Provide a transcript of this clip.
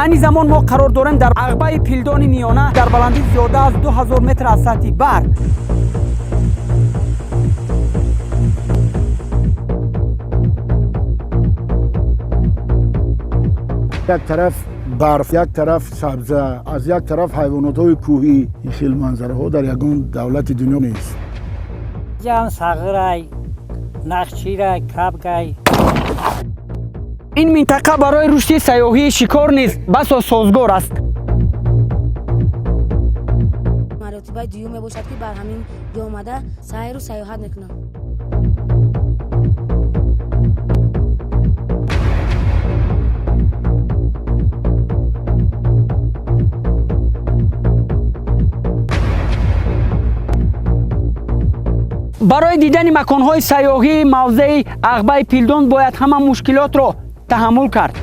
айни замон мо қарор дорем дар ағбаи пилдони миёна дар баландӣ зиёда аз 2000 метр аз сатҳи бар. یک طرف برف، یک طرف سبزه، از یک طرف حیوانات‌های کوهی. این خیلی منظره‌ها در یگان دولت دنیا نیست. جان ساغرای نخچیرای کابگای. این منطقه برای رشد سیاحی شکار نیز بسا سازگار است. مراتب دیوم باشد که بر همین جا آمده سیر و سیاحت نکنم. برای دیدن مکان‌های سیاحی موضع ағбаи пилдон باید همه مشکلات را تحمل کرد.